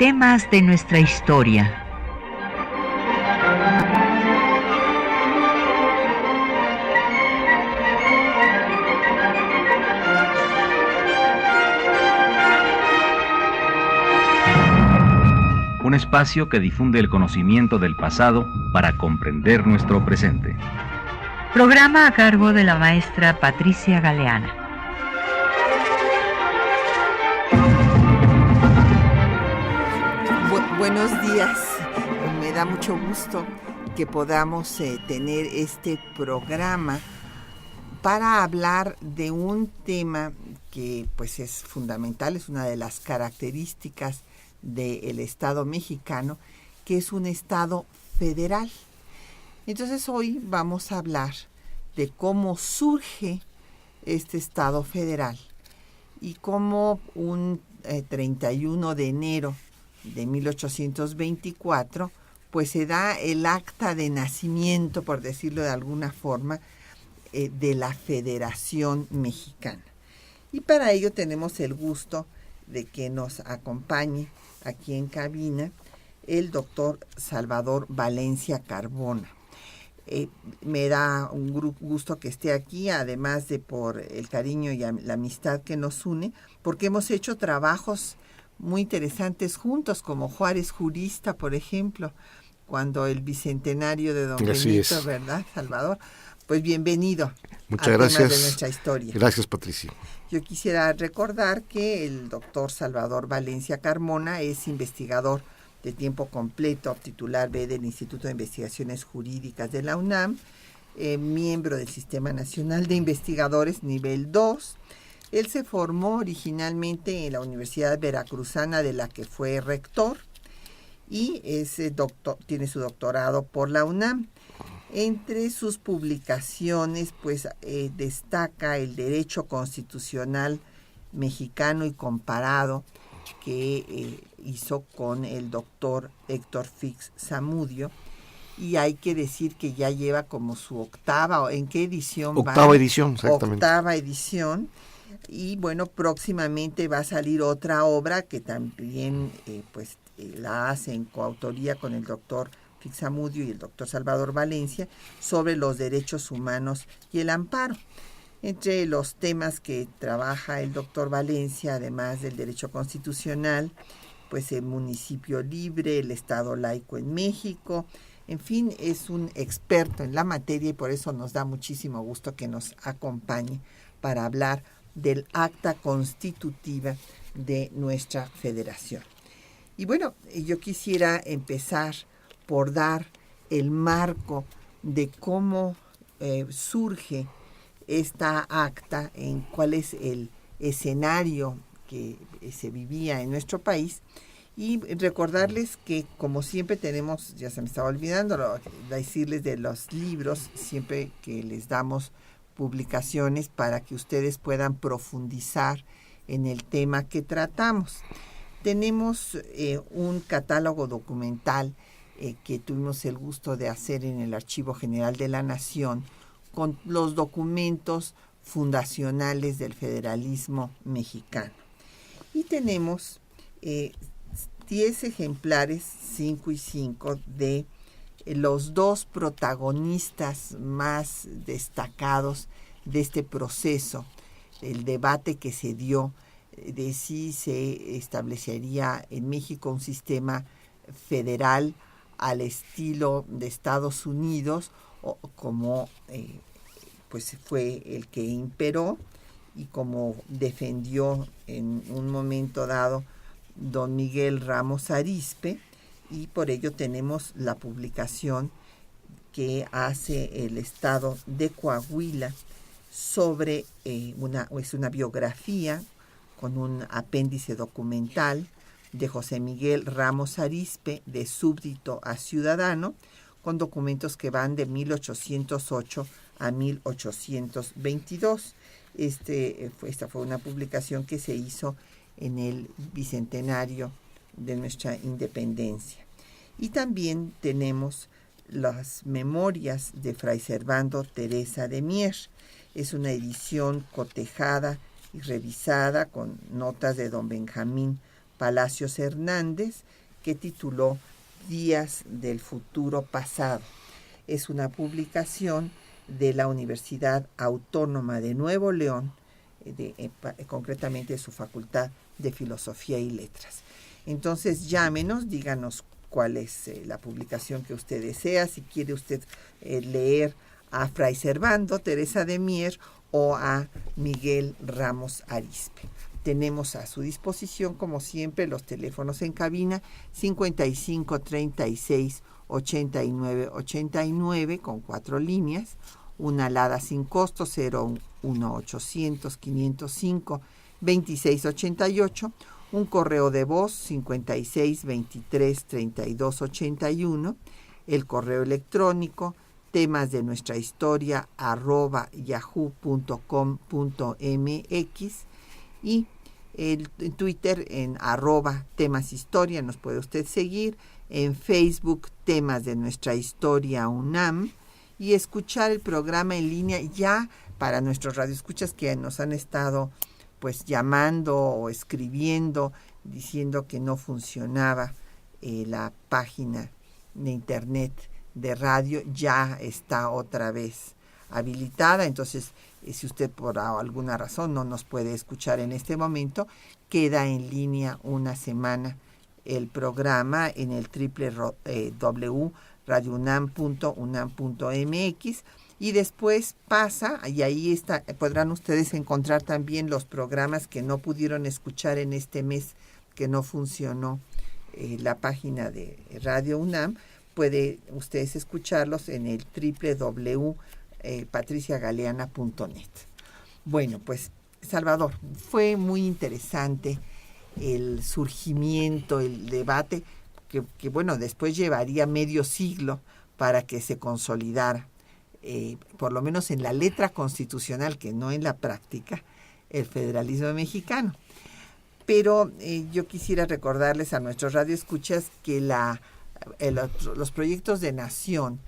temas de nuestra historia. Un espacio que difunde el conocimiento del pasado para comprender nuestro presente. Programa a cargo de la maestra Patricia Galeana. Buenos días, me da mucho gusto que podamos tener este programa para hablar de un tema que pues es fundamental, es una de las características del Estado mexicano, que es un Estado federal. Entonces hoy vamos a hablar de cómo surge este Estado federal y cómo un 31 de enero de 1824, pues se da el acta de nacimiento, por decirlo de alguna forma, de la Federación Mexicana. Y para ello tenemos el gusto de que nos acompañe aquí en cabina el doctor Salvador Valencia Carbona. Me da un gusto que esté aquí, además de por el cariño y la amistad que nos une, porque hemos hecho trabajos muy interesantes juntos, como Juárez Jurista, por ejemplo, cuando el bicentenario de don Benito, ¿verdad, Salvador? Pues bienvenido. Muchas gracias. De nuestra historia. Gracias, Patricia. Yo quisiera recordar que el doctor Salvador Valencia Carmona es investigador de tiempo completo, titular B del Instituto de Investigaciones Jurídicas de la UNAM, miembro del Sistema Nacional de Investigadores nivel 2. Él se formó originalmente en la Universidad Veracruzana, de la que fue rector, y tiene su doctorado por la UNAM. Entre sus publicaciones, pues destaca el Derecho Constitucional Mexicano y Comparado, que hizo con el doctor Héctor Fix Zamudio, y hay que decir que ya lleva como su octava, ¿en qué edición va? Octava edición, exactamente. Octava edición. Y bueno, próximamente va a salir otra obra que también la hace en coautoría con el doctor Fixamudio y el doctor Salvador Valencia, sobre los derechos humanos y el amparo. Entre los temas que trabaja el doctor Valencia, además del derecho constitucional, pues el municipio libre, el Estado laico en México, en fin, es un experto en la materia y por eso nos da muchísimo gusto que nos acompañe para hablar del acta constitutiva de nuestra federación. Y bueno, yo quisiera empezar por dar el marco de cómo surge esta acta, en cuál es el escenario que se vivía en nuestro país, y recordarles que como siempre tenemos, ya se me estaba olvidando, decirles de los libros, siempre que les damos publicaciones para que ustedes puedan profundizar en el tema que tratamos. Tenemos un catálogo documental que tuvimos el gusto de hacer en el Archivo General de la Nación, con los documentos fundacionales del federalismo mexicano. Y tenemos 10 ejemplares, 5 y 5, de los dos protagonistas más destacados de este proceso, el debate que se dio de si se establecería en México un sistema federal al estilo de Estados Unidos, o como pues fue el que imperó y como defendió en un momento dado don Miguel Ramos Arizpe, y por ello tenemos la publicación que hace el Estado de Coahuila sobre una biografía con un apéndice documental de José Miguel Ramos Arizpe, de súbdito a ciudadano, con documentos que van de 1808 a 1822. Esta fue una publicación que se hizo en el bicentenario de nuestra independencia. Y también tenemos las memorias de Fray Servando Teresa de Mier. Es una edición cotejada y revisada con notas de don Benjamín Palacios Hernández, que tituló Días del Futuro Pasado. Es una publicación de la Universidad Autónoma de Nuevo León, concretamente de su Facultad de Filosofía y Letras. Entonces llámenos, díganos cuál es la publicación que usted desea, si quiere usted leer a Fray Servando, Teresa de Mier o a Miguel Ramos Arizpe. Tenemos a su disposición, como siempre, los teléfonos en cabina 55 36 89 89 con 4 líneas, una alada sin costo 01800 505 26 88, un correo de voz 56 23 32 81, el correo electrónico temas de nuestra historia @yahoo.com.mx y el Twitter en @temashistoria, nos puede usted seguir, en Facebook Temas de Nuestra Historia UNAM, y escuchar el programa en línea ya para nuestros radioescuchas que nos han estado pues llamando o escribiendo diciendo que no funcionaba la página de internet de radio. Ya está otra vez habilitada, entonces si usted por alguna razón no nos puede escuchar en este momento, queda en línea una semana el programa en el www.radiounam.unam.mx y después pasa, y ahí podrán ustedes encontrar también los programas que no pudieron escuchar en este mes, que no funcionó la página de Radio UNAM. Puede ustedes escucharlos en el www.patriciagaleana.net. Bueno, pues Salvador, fue muy interesante el surgimiento, el debate, que bueno, después llevaría medio siglo para que se consolidara, por lo menos en la letra constitucional, que no en la práctica, el federalismo mexicano. Pero yo quisiera recordarles a nuestros radioescuchas que los proyectos de nación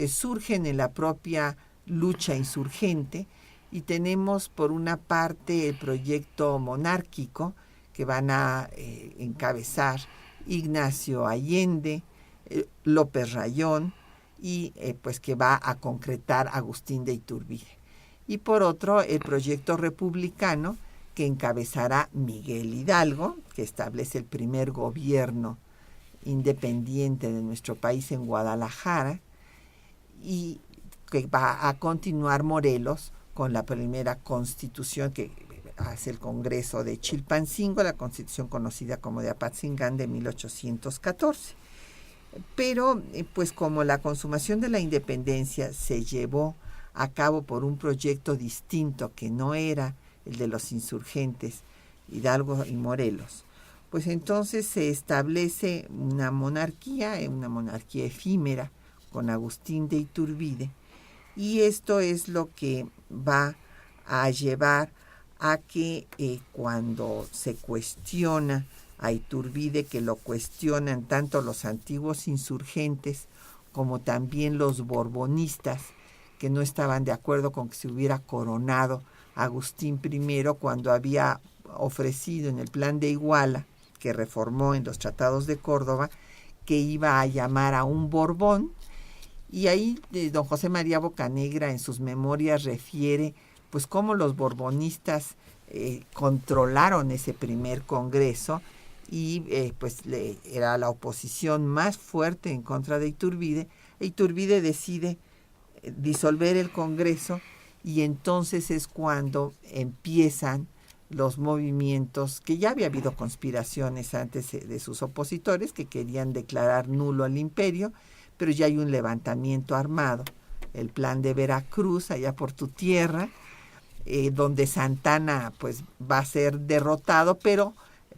surgen en la propia lucha insurgente, y tenemos por una parte el proyecto monárquico que van a encabezar Ignacio Allende, López Rayón, y pues que va a concretar Agustín de Iturbide. Y por otro, el proyecto republicano que encabezará Miguel Hidalgo, que establece el primer gobierno independiente de nuestro país en Guadalajara, y que va a continuar Morelos con la primera constitución que hace el Congreso de Chilpancingo, la constitución conocida como de Apatzingán de 1814. Pero pues como la consumación de la independencia se llevó a cabo por un proyecto distinto que no era el de los insurgentes Hidalgo y Morelos, pues entonces se establece una monarquía efímera con Agustín de Iturbide, y esto es lo que va a llevar a que cuando se cuestiona a Iturbide, que lo cuestionan tanto los antiguos insurgentes como también los borbonistas, que no estaban de acuerdo con que se hubiera coronado Agustín I cuando había ofrecido en el Plan de Iguala, que reformó en los Tratados de Córdoba, que iba a llamar a un Borbón. Y ahí don José María Bocanegra en sus memorias refiere pues cómo los borbonistas controlaron ese primer congreso, y pues era la oposición más fuerte en contra de Iturbide. Iturbide decide disolver el Congreso, y entonces es cuando empiezan los movimientos, que ya había habido conspiraciones antes de sus opositores que querían declarar nulo al imperio, pero ya hay un levantamiento armado, el Plan de Veracruz, allá por tu tierra, donde Santana pues va a ser derrotado, pero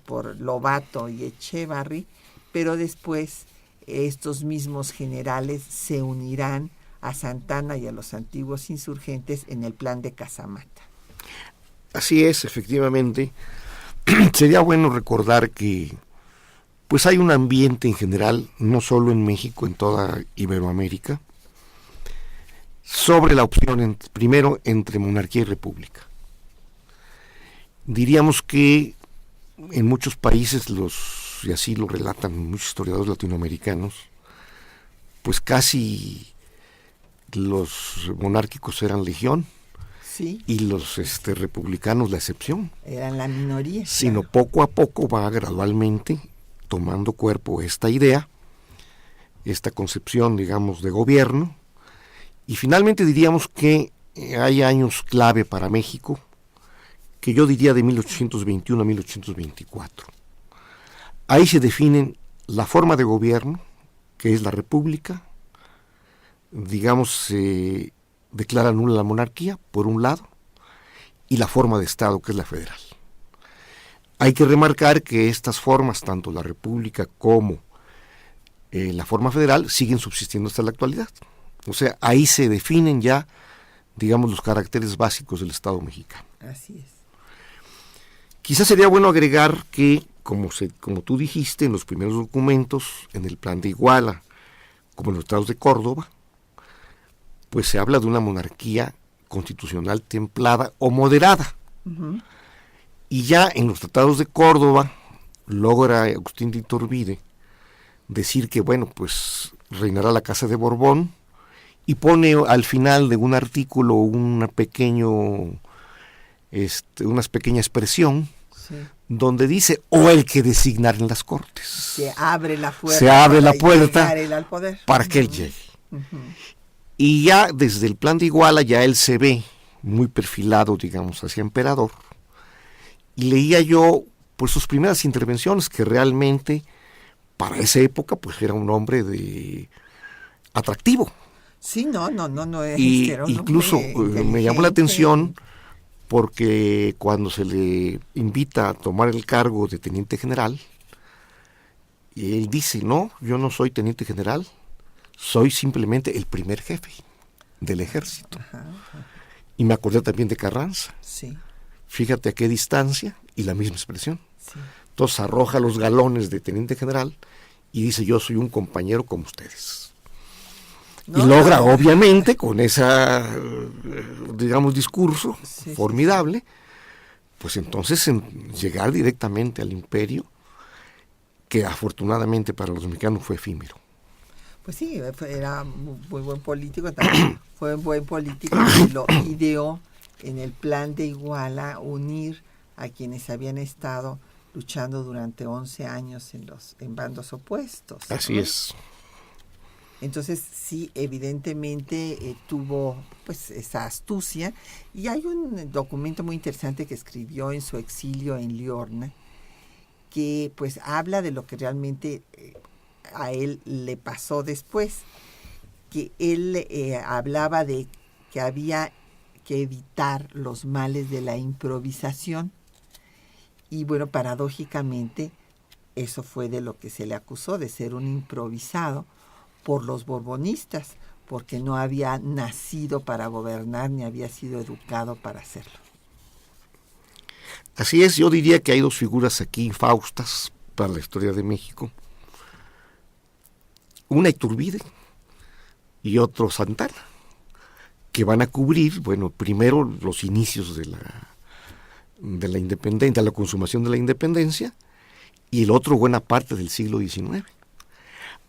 por Lobato y Echevarri, pero después estos mismos generales se unirán a Santana y a los antiguos insurgentes en el Plan de Casamata. Así es, efectivamente. Sería bueno recordar que pues hay un ambiente en general, no solo en México, en toda Iberoamérica, sobre la opción primero entre monarquía y república. Diríamos que en muchos países, y así lo relatan muchos historiadores latinoamericanos, pues casi los monárquicos eran legión, Sí, y los republicanos la excepción. eran la minoría. Sino claro. poco a poco va gradualmente tomando cuerpo esta idea, esta concepción, digamos, de gobierno, y finalmente diríamos que hay años clave para México, que yo diría de 1821 a 1824. Ahí se definen la forma de gobierno, que es la república, digamos, se declara nula la monarquía, por un lado, y la forma de Estado, que es la federal. Hay que remarcar que estas formas, tanto la república como la forma federal, siguen subsistiendo hasta la actualidad. O sea, ahí se definen ya, digamos, los caracteres básicos del Estado mexicano. Así es. Quizás sería bueno agregar que, como tú dijiste, en los primeros documentos, en el Plan de Iguala, como en los Tratados de Córdoba, pues se habla de una monarquía constitucional templada o moderada. Ujú. Y ya en los Tratados de Córdoba logra Agustín de Iturbide decir que, bueno, pues reinará la Casa de Borbón, y pone al final de un artículo una pequeña expresión Sí. donde dice, o el que designar en las Cortes. Se abre la puerta. Se abre la para puerta llegar él al poder. para que él llegue. Ujú. Y ya desde el Plan de Iguala ya él se ve muy perfilado, digamos, hacia emperador. Y leía yo pues sus primeras intervenciones, que realmente para esa época pues era un hombre atractivo. Sí, no. Y era un incluso hombre me llamó la inteligente. atención porque cuando se le invita a tomar el cargo de teniente general, y él dice, no, yo no soy teniente general, soy simplemente el primer jefe del ejército. Ajá, Y me acordé también de Carranza. sí, Fíjate a qué distancia, y la misma expresión. sí. Entonces arroja los galones de teniente general y dice, yo soy un compañero como ustedes. No, y logra, no, obviamente, con esa, digamos, discurso Sí, formidable, pues entonces llegar directamente al imperio, que afortunadamente para los mexicanos fue efímero. Pues sí, era muy buen político, también fue un buen político y lo ideó en el Plan de Iguala unir a quienes habían estado luchando durante 11 años en bandos opuestos. Así ¿no? es. Entonces sí, evidentemente tuvo pues esa astucia, y hay un documento muy interesante que escribió en su exilio en Liorna, que pues habla de lo que realmente a él le pasó después, que él hablaba de que había que evitar los males de la improvisación, y bueno, paradójicamente eso fue de lo que se le acusó, de ser un improvisado por los borbonistas, porque no había nacido para gobernar ni había sido educado para hacerlo. Así es, yo diría que hay dos figuras aquí infaustas para la historia de México. Una Iturbide y otro Santana, que van a cubrir, bueno, primero los inicios de la independencia, la consumación de la independencia, y el otro buena parte del siglo XIX.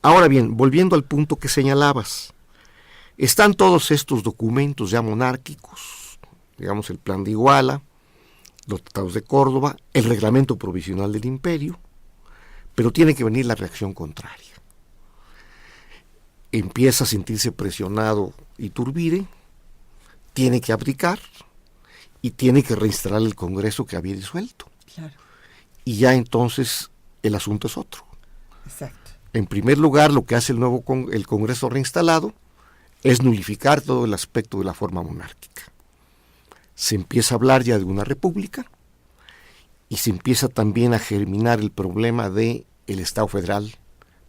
Ahora bien, volviendo al punto que señalabas, están todos estos documentos ya monárquicos, digamos el Plan de Iguala, los Tratados de Córdoba, el Reglamento Provisional del Imperio, pero tiene que venir la reacción contraria. Empieza a sentirse presionado Iturbide, tiene que abdicar y tiene que reinstalar el Congreso que había disuelto. Claro, Y ya entonces el asunto es otro. exacto. En primer lugar, lo que hace el Congreso reinstalado es nulificar todo el aspecto de la forma monárquica. Se empieza a hablar ya de una república y se empieza también a germinar el problema del Estado federal,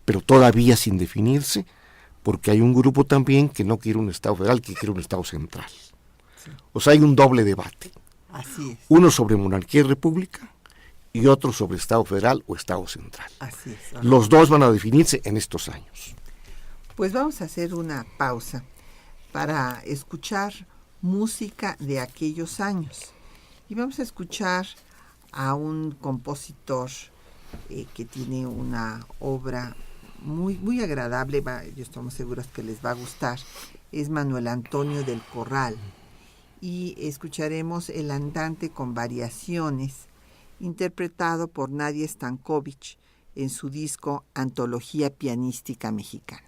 pero todavía sin definirse, porque hay un grupo también que no quiere un Estado federal, que quiere un Estado central. Sí. O sea, hay un doble debate. Así es, Uno sobre monarquía y república y otro sobre Estado federal o Estado central. así es. Los dos van a definirse en estos años. Pues vamos a hacer una pausa para escuchar música de aquellos años. Y vamos a escuchar a un compositor que tiene una obra muy, muy agradable, yo estamos seguros que les va a gustar. Es Manuel Antonio del Corral. Y escucharemos El Andante con variaciones, interpretado por Nadia Stankovic en su disco Antología Pianística Mexicana.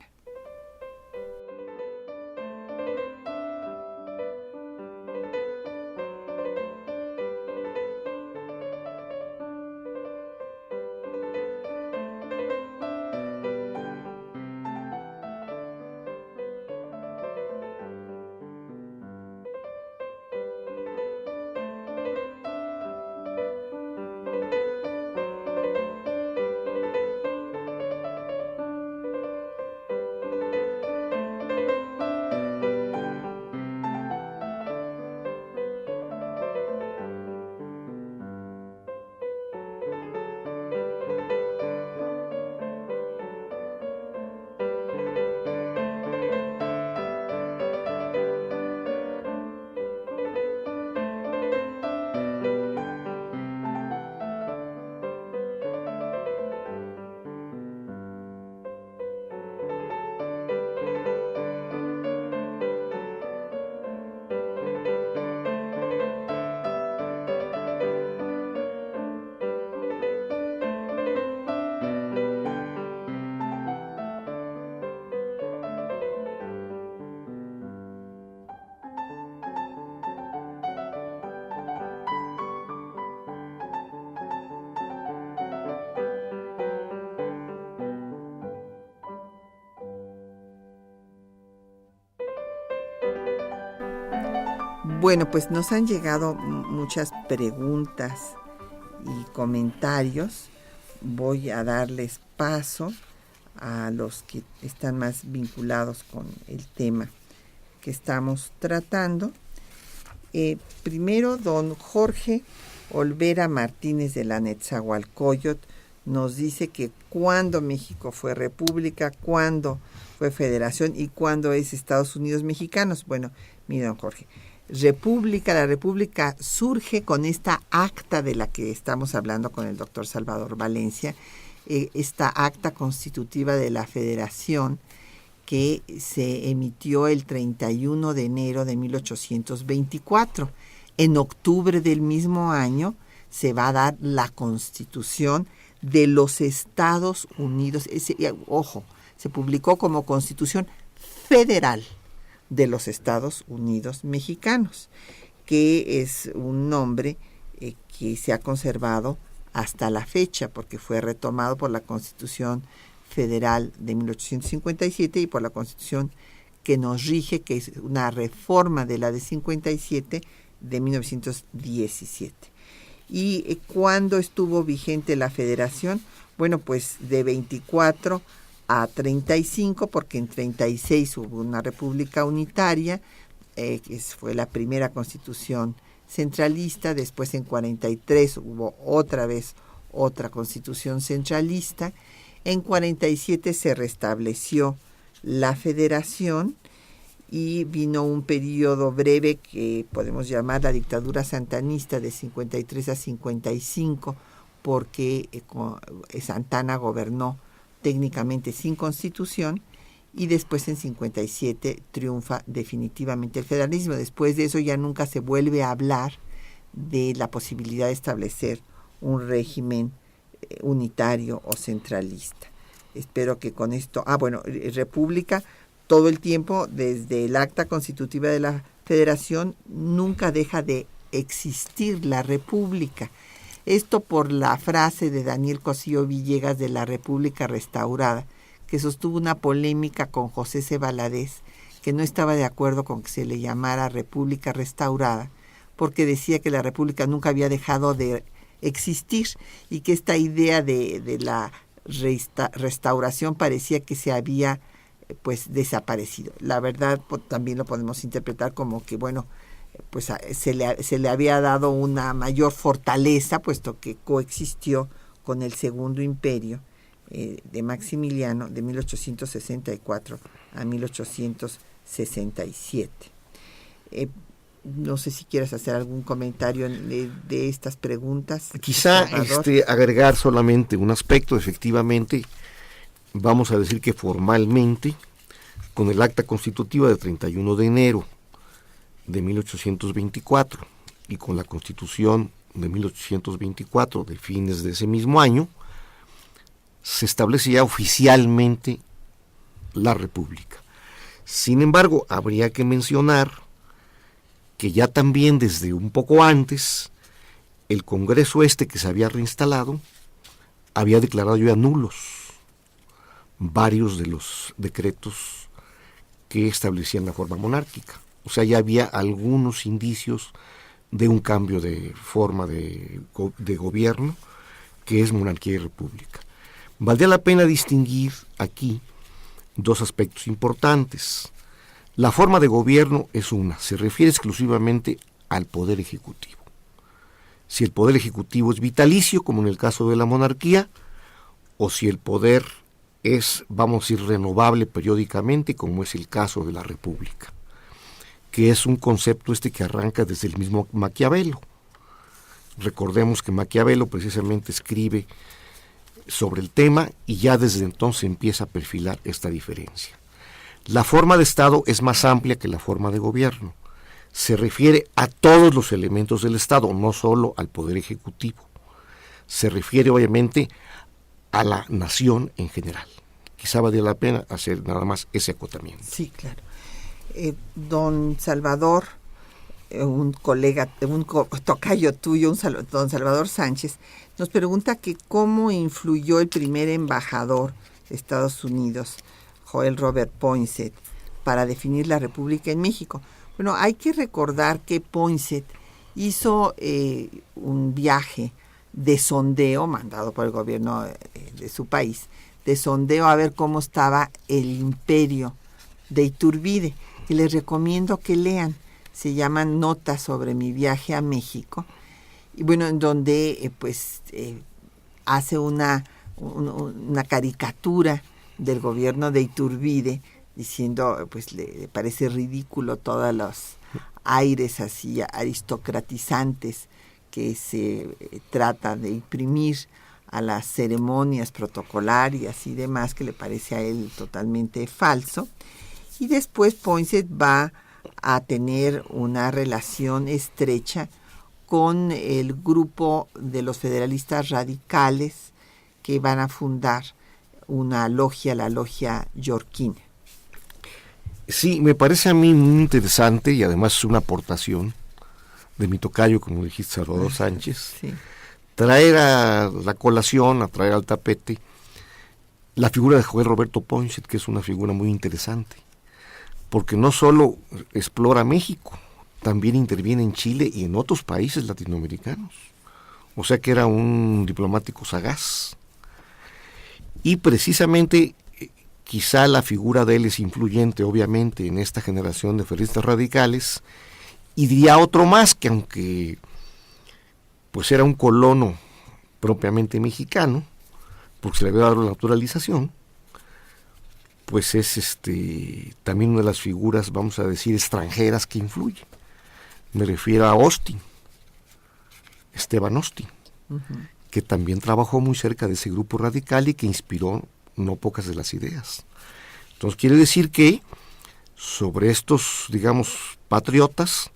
Bueno, pues nos han llegado muchas preguntas y comentarios. Voy a darles paso a los que están más vinculados con el tema que estamos tratando. Primero, don Jorge Olvera Martínez de la Netzahualcóyotl nos dice que cuándo México fue república, cuándo fue federación y cuándo es Estados Unidos mexicanos. Bueno, mire, don Jorge, la república surge con esta acta de la que estamos hablando con el doctor Salvador Valencia, esta acta constitutiva de la federación que se emitió el 31 de enero de 1824. En octubre del mismo año se va a dar la Constitución de los Estados Unidos. Ojo, se publicó como Constitución Federal de los Estados Unidos mexicanos, que es un nombre que se ha conservado hasta la fecha, porque fue retomado por la Constitución Federal de 1857 y por la Constitución que nos rige, que es una reforma de la de 57 de 1917. ¿Y cuándo estuvo vigente la federación? Bueno, pues de 24 a 35, porque en 36 hubo una república unitaria, que fue la primera constitución centralista. Después en 43 hubo otra vez otra constitución centralista. En 47 se restableció la federación y vino un periodo breve que podemos llamar la dictadura santanista de 53 a 55, porque Santana gobernó técnicamente sin constitución, y después en 57 triunfa definitivamente el federalismo. Después de eso ya nunca se vuelve a hablar de la posibilidad de establecer un régimen unitario o centralista. Espero que con esto... república, todo el tiempo, desde el acta constitutiva de la federación, nunca deja de existir la república. Esto por la frase de Daniel Cosío Villegas de la República Restaurada, que sostuvo una polémica con José C. Valadez, que no estaba de acuerdo con que se le llamara República Restaurada, porque decía que la República nunca había dejado de existir y que esta idea de la restauración parecía que se había desaparecido. La verdad, también lo podemos interpretar como que, se le había dado una mayor fortaleza, puesto que coexistió con el Segundo Imperio de Maximiliano de 1864 a 1867. No sé si quieres hacer algún comentario de estas preguntas. Quizá agregar solamente un aspecto. Efectivamente, vamos a decir que formalmente, con el acta constitutiva del 31 de enero de 1824 y con la Constitución de 1824 de fines de ese mismo año, se establece ya oficialmente la República. Sin embargo, habría que mencionar que ya también desde un poco antes, el Congreso que se había reinstalado, había declarado ya nulos varios de los decretos que establecían la forma monárquica. O sea, ya había algunos indicios de un cambio de forma de gobierno, que es monarquía y república. Valdría la pena distinguir aquí dos aspectos importantes. La forma de gobierno es se refiere exclusivamente al poder ejecutivo. Si el poder ejecutivo es vitalicio, como en el caso de la monarquía, o si el poder es, vamos a decir, renovable periódicamente, como es el caso de la república, que es un concepto que arranca desde el mismo Maquiavelo. Recordemos que Maquiavelo precisamente escribe sobre el tema y ya desde entonces empieza a perfilar esta diferencia. La forma de Estado es más amplia que la forma de gobierno. Se refiere a todos los elementos del Estado, no solo al poder ejecutivo. Se refiere obviamente a la nación en general. Quizá valga la pena hacer nada más ese acotamiento. Sí, claro. Don Salvador, un colega, tocayo tuyo, don Salvador Sánchez, nos pregunta que cómo influyó el primer embajador de Estados Unidos, Joel Robert Poinsett, para definir la República en México. Bueno, hay que recordar que Poinsett hizo un viaje de sondeo, mandado por el gobierno de su país, de sondeo a ver cómo estaba el imperio de Iturbide, y les recomiendo que lean. Se llaman Notas sobre mi viaje a México, y bueno, en donde hace una caricatura del gobierno de Iturbide, diciendo, le parece ridículo todos los aires así aristocratizantes que se trata de imprimir a las ceremonias protocolarias y demás, que le parece a él totalmente falso. Y después Poinsett va a tener una relación estrecha con el grupo de los federalistas radicales que van a fundar una logia, la logia Yorquina. Sí, me parece a mí muy interesante y además es una aportación de mi tocayo, como dijiste, Salvador Sánchez, sí, traer a la colación, a traer al tapete la figura de Joel Roberto Poinsett, que es una figura muy interesante, porque no solo explora México, también interviene en Chile y en otros países latinoamericanos. O sea que era un diplomático sagaz. Y precisamente, quizá la figura de él es influyente, obviamente, en esta generación de federalistas radicales, y diría otro más, que aunque pues era un colono propiamente mexicano, porque se le había dado la naturalización, pues es también una de las figuras, vamos a decir, extranjeras que influyen. Me refiero a Austin, Esteban Austin, que también trabajó muy cerca de ese grupo radical y que inspiró no pocas de las ideas. Entonces quiere decir que sobre estos, digamos, patriotas,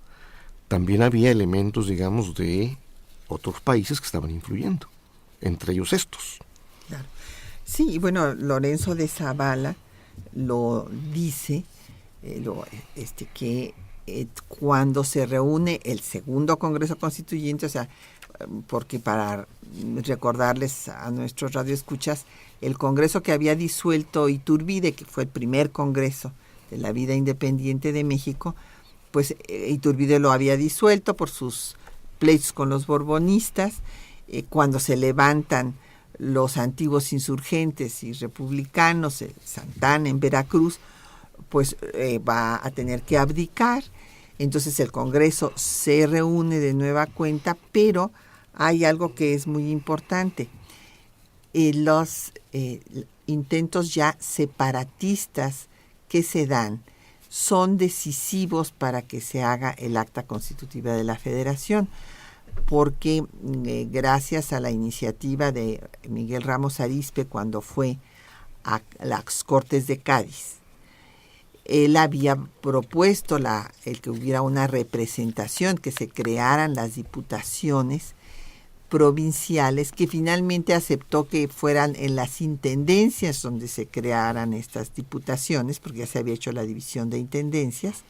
también había elementos, digamos, de otros países que estaban influyendo, entre ellos estos. Claro. Sí, y bueno, Lorenzo de Zavala lo dice, que cuando se reúne el segundo Congreso Constituyente, o sea, porque para recordarles a nuestros radioescuchas, el Congreso que había disuelto Iturbide, que fue el primer Congreso de la vida independiente de México, pues Iturbide lo había disuelto por sus pleitos con los borbonistas. Cuando se levantan los antiguos insurgentes y republicanos, Santana en Veracruz, pues va a tener que abdicar. Entonces el Congreso se reúne de nueva cuenta, pero hay algo que es muy importante. Los intentos ya separatistas que se dan son decisivos para que se haga el acta constitutiva de la Federación, porque gracias a la iniciativa de Miguel Ramos Arizpe cuando fue a las Cortes de Cádiz, él había propuesto el que hubiera una representación, que se crearan las diputaciones provinciales, que finalmente aceptó que fueran en las intendencias donde se crearan estas diputaciones, porque ya se había hecho la división de intendencias.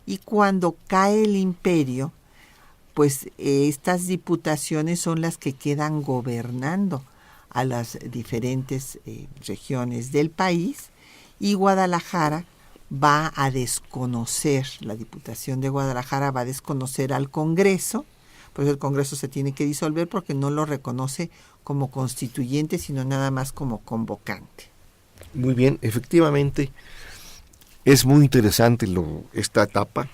Y cuando cae el imperio, pues estas diputaciones son las que quedan gobernando a las diferentes regiones del país, y Guadalajara va a desconocer, la Diputación de Guadalajara va a desconocer al Congreso. Por eso el Congreso se tiene que disolver, porque no lo reconoce como constituyente, sino nada más como convocante. Muy bien, efectivamente, es muy interesante esta etapa.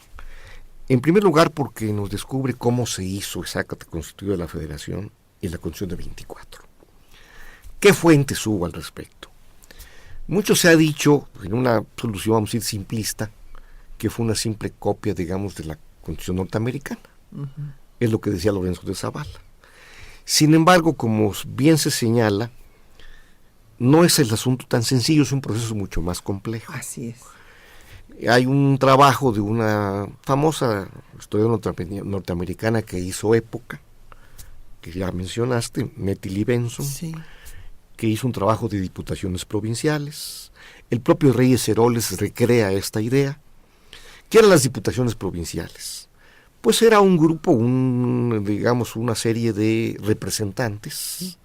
En primer lugar, porque nos descubre cómo se hizo esa acta constitutiva de la Federación y la Constitución de 24. ¿Qué fuentes hubo al respecto? Mucho se ha dicho, en una solución, vamos a decir, simplista, que fue una simple copia, digamos, de la Constitución norteamericana. Uh-huh. Es lo que decía Lorenzo de Zavala. Sin embargo, como bien se señala, no es el asunto tan sencillo, es un proceso mucho más complejo. Así es. Hay un trabajo de una famosa historiadora norteamericana que hizo época, que ya mencionaste, Nettie Lee Benson, sí, que hizo un trabajo de diputaciones provinciales. El propio Reyes Heroles recrea esta idea. ¿Qué eran las diputaciones provinciales? Pues era un grupo, digamos, una serie de representantes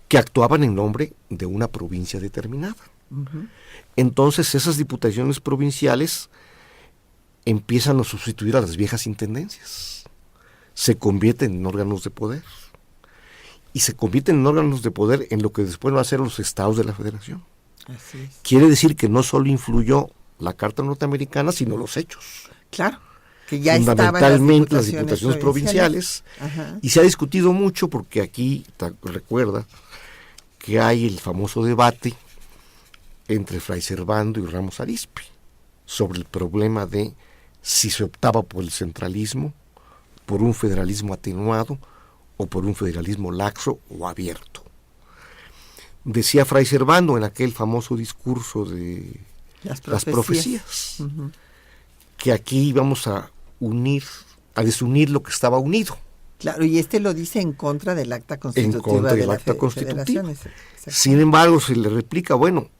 que actuaban en nombre de una provincia determinada. Uh-huh. Entonces esas diputaciones provinciales empiezan a sustituir a las viejas intendencias. Se convierten en órganos de poder. Y se convierten en órganos de poder en lo que después van a ser los estados de la Federación. Así es. Quiere decir que no solo influyó la Carta norteamericana, sino los hechos. Claro, que ya fundamentalmente las diputaciones provinciales. Ajá. Y se ha discutido mucho porque aquí, recuerda, que hay el famoso debate entre Fray Servando y Ramos Arizpe sobre el problema de si se optaba por el centralismo, por un federalismo atenuado, o por un federalismo laxo o abierto. Decía Fray Servando en aquel famoso discurso de las profecías, uh-huh, que aquí íbamos a desunir lo que estaba unido. Claro, y lo dice en contra del acta constitutiva de la Federación. Sin embargo, se le replica, bueno,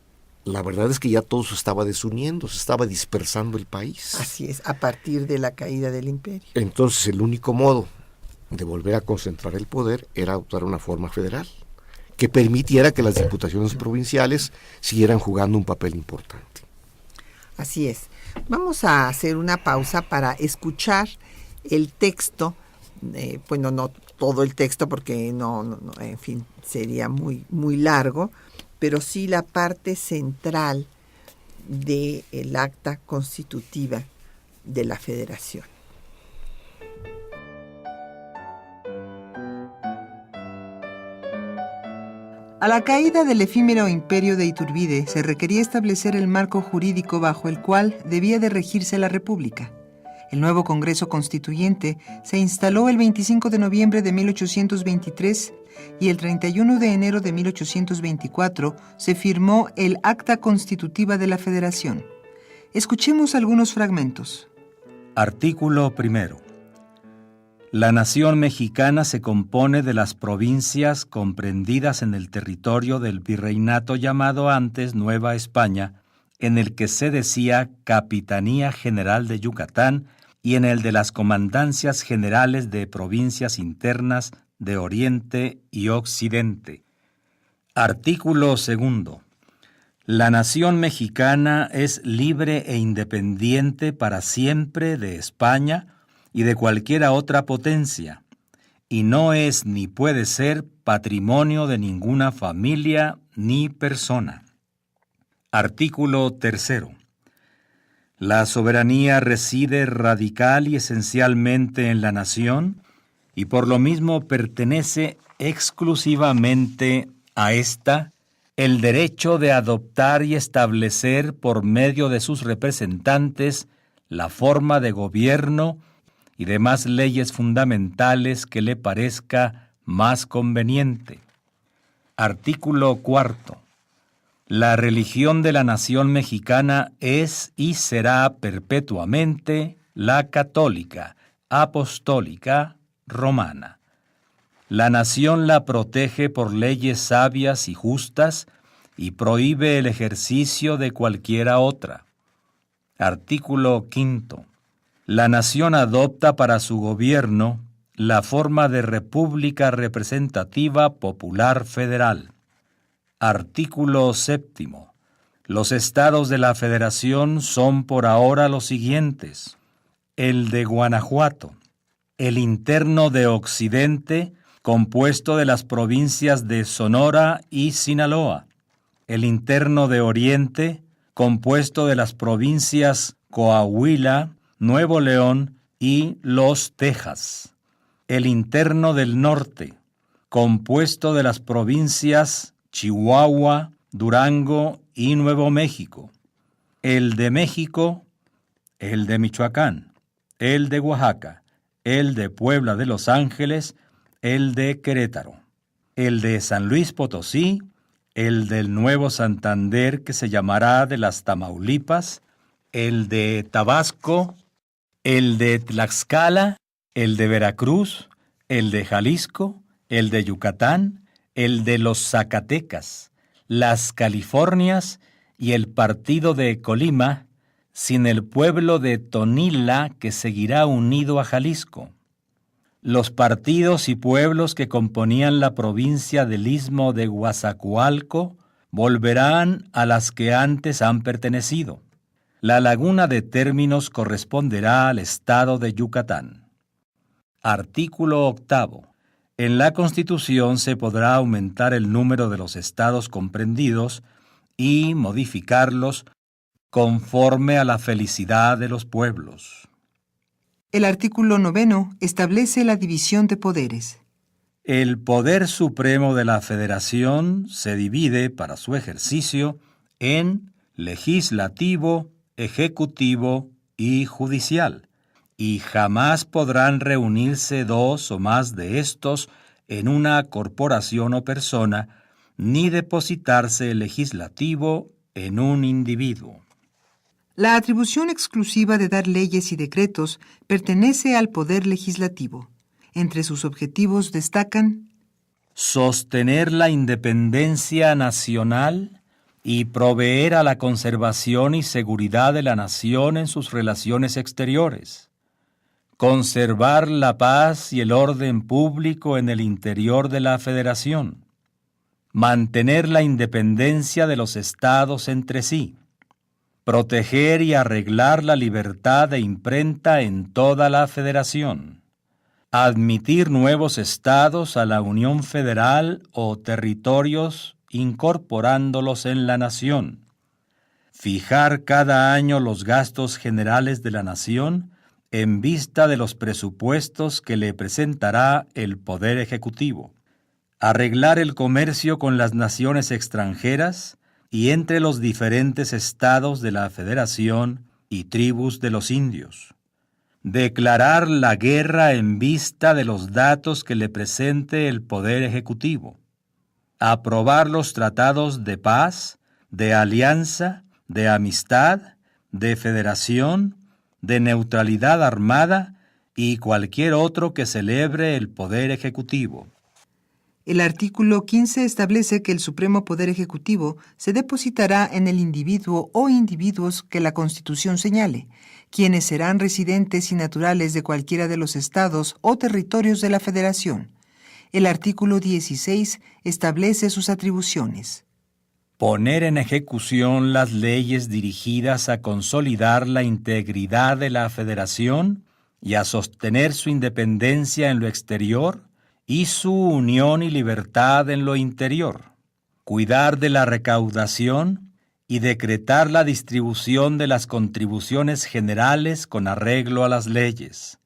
la verdad es que ya todo se estaba desuniendo, se estaba dispersando el país. Así es, a partir de la caída del imperio. Entonces el único modo de volver a concentrar el poder era adoptar una forma federal que permitiera que las diputaciones provinciales siguieran jugando un papel importante. Así es. Vamos a hacer una pausa para escuchar el texto, bueno, no todo el texto porque no, en fin, sería muy, muy largo, pero sí la parte central del acta constitutiva de la Federación. A la caída del efímero imperio de Iturbide se requería establecer el marco jurídico bajo el cual debía de regirse la República. El nuevo Congreso Constituyente se instaló el 25 de noviembre de 1823 y el 31 de enero de 1824 se firmó el Acta Constitutiva de la Federación. Escuchemos algunos fragmentos. Artículo 1. La nación mexicana se compone de las provincias comprendidas en el territorio del virreinato llamado antes Nueva España, en el que se decía Capitanía General de Yucatán y en el de las comandancias generales de provincias internas de Oriente y Occidente. Artículo 2. La nación mexicana es libre e independiente para siempre de España y de cualquiera otra potencia, y no es ni puede ser patrimonio de ninguna familia ni persona. Artículo 3. La soberanía reside radical y esencialmente en la nación, y por lo mismo pertenece exclusivamente a ésta el derecho de adoptar y establecer por medio de sus representantes la forma de gobierno y demás leyes fundamentales que le parezca más conveniente. Artículo 4. La religión de la nación mexicana es y será perpetuamente la católica, apostólica, romana. La nación la protege por leyes sabias y justas y prohíbe el ejercicio de cualquiera otra. Artículo 5. La nación adopta para su gobierno la forma de república representativa popular federal. Artículo 7. Los estados de la Federación son por ahora los siguientes: el de Guanajuato, el interno de Occidente, compuesto de las provincias de Sonora y Sinaloa, el interno de Oriente, compuesto de las provincias Coahuila, Nuevo León y Los Tejas, el interno del Norte, compuesto de las provincias Chihuahua, Durango y Nuevo México, el de México, el de Michoacán, el de Oaxaca, el de Puebla de Los Ángeles, el de Querétaro, el de San Luis Potosí, el del Nuevo Santander, que se llamará de las Tamaulipas, el de Tabasco, el de Tlaxcala, el de Veracruz, el de Jalisco, el de Yucatán, el de los Zacatecas, las Californias y el partido de Colima, sin el pueblo de Tonila, que seguirá unido a Jalisco. Los partidos y pueblos que componían la provincia del Istmo de Coatzacoalcos volverán a las que antes han pertenecido. La laguna de términos corresponderá al estado de Yucatán. Artículo 8. En la Constitución se podrá aumentar el número de los estados comprendidos y modificarlos conforme a la felicidad de los pueblos. El artículo 9 establece la división de poderes. El poder supremo de la Federación se divide para su ejercicio en legislativo, ejecutivo y judicial, y jamás podrán reunirse dos o más de estos en una corporación o persona, ni depositarse el legislativo en un individuo. La atribución exclusiva de dar leyes y decretos pertenece al Poder Legislativo. Entre sus objetivos destacan: sostener la independencia nacional y proveer a la conservación y seguridad de la nación en sus relaciones exteriores, conservar la paz y el orden público en el interior de la Federación, mantener la independencia de los estados entre sí, proteger y arreglar la libertad de imprenta en toda la Federación, admitir nuevos estados a la Unión Federal o territorios incorporándolos en la nación, fijar cada año los gastos generales de la nación en vista de los presupuestos que le presentará el Poder Ejecutivo, arreglar el comercio con las naciones extranjeras y entre los diferentes estados de la Federación y tribus de los indios, declarar la guerra en vista de los datos que le presente el Poder Ejecutivo, aprobar los tratados de paz, de alianza, de amistad, de federación, de neutralidad armada y cualquier otro que celebre el Poder Ejecutivo. El artículo 15 establece que el Supremo Poder Ejecutivo se depositará en el individuo o individuos que la Constitución señale, quienes serán residentes y naturales de cualquiera de los estados o territorios de la Federación. El artículo 16 establece sus atribuciones: poner en ejecución las leyes dirigidas a consolidar la integridad de la Federación y a sostener su independencia en lo exterior y su unión y libertad en lo interior, cuidar de la recaudación y decretar la distribución de las contribuciones generales con arreglo a las leyes,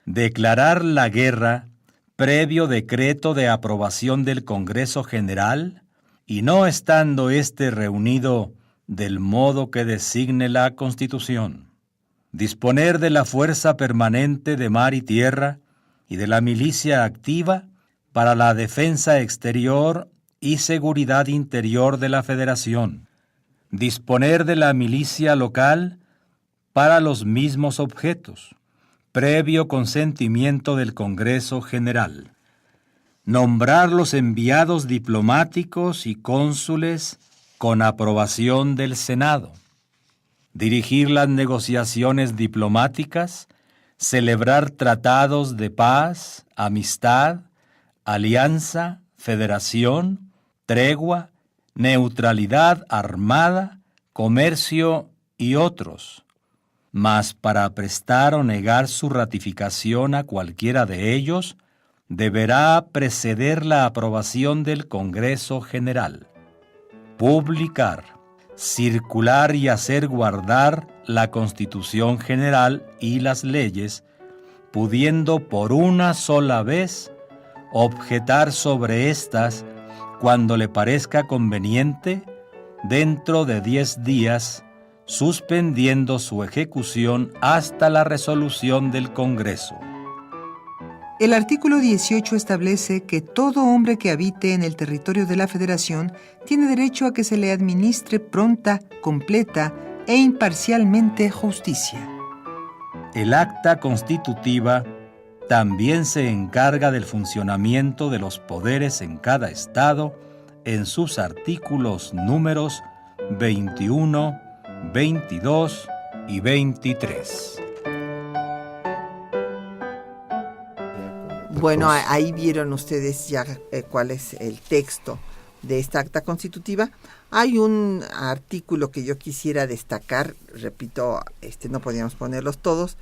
declarar la guerra previo decreto de aprobación del Congreso General y no estando éste reunido del modo que designe la Constitución. Disponer de la fuerza permanente de mar y tierra y de la milicia activa para la defensa exterior y seguridad interior de la Federación. Disponer de la milicia local para los mismos objetos, previo consentimiento del Congreso General. Nombrar los enviados diplomáticos y cónsules con aprobación del Senado. Dirigir las negociaciones diplomáticas, celebrar tratados de paz, amistad, alianza, federación, tregua, neutralidad armada, comercio y otros, mas para prestar o negar su ratificación a cualquiera de ellos, deberá preceder la aprobación del Congreso General. Publicar, circular y hacer guardar la Constitución General y las leyes, pudiendo por una sola vez objetar sobre éstas cuando le parezca conveniente, dentro de 10 días, suspendiendo su ejecución hasta la resolución del Congreso. El artículo 18 establece que todo hombre que habite en el territorio de la Federación tiene derecho a que se le administre pronta, completa e imparcialmente justicia. El acta constitutiva también se encarga del funcionamiento de los poderes en cada estado en sus artículos números 21, 22 y 23. Bueno, ahí vieron ustedes ya cuál es el texto de esta acta constitutiva. Hay un artículo que yo quisiera destacar, repito, no podíamos ponerlos todos,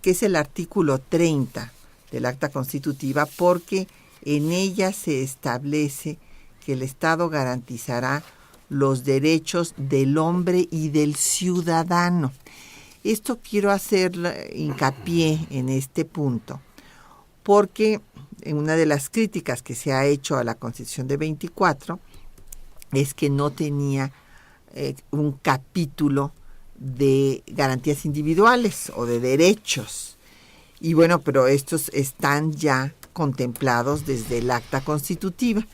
que es el artículo 30 del acta constitutiva, porque en ella se establece que el Estado garantizará los derechos del hombre y del ciudadano. Esto quiero hacer hincapié en este punto, porque en una de las críticas que se ha hecho a la Constitución de 24 es que no tenía un capítulo de garantías individuales o de derechos. Y bueno, pero estos están ya contemplados desde el acta constitutiva.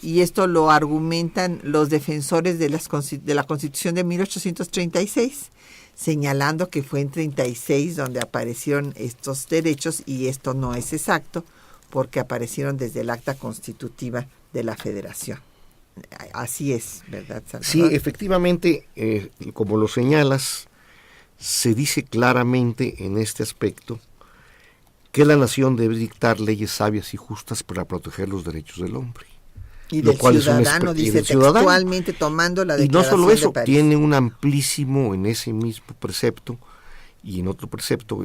Y esto lo argumentan los defensores de la Constitución de 1836, señalando que fue en 36 donde aparecieron estos derechos, y esto no es exacto porque aparecieron desde el acta constitutiva de la Federación. Así es, ¿verdad, Salvador? Sí, efectivamente, como lo señalas, se dice claramente en este aspecto que la nación debe dictar leyes sabias y justas para proteger los derechos del hombre. Y del ciudadano, dice textualmente, tomando la Declaración de París. Y no solo eso, tiene un amplísimo en ese mismo precepto y en otro precepto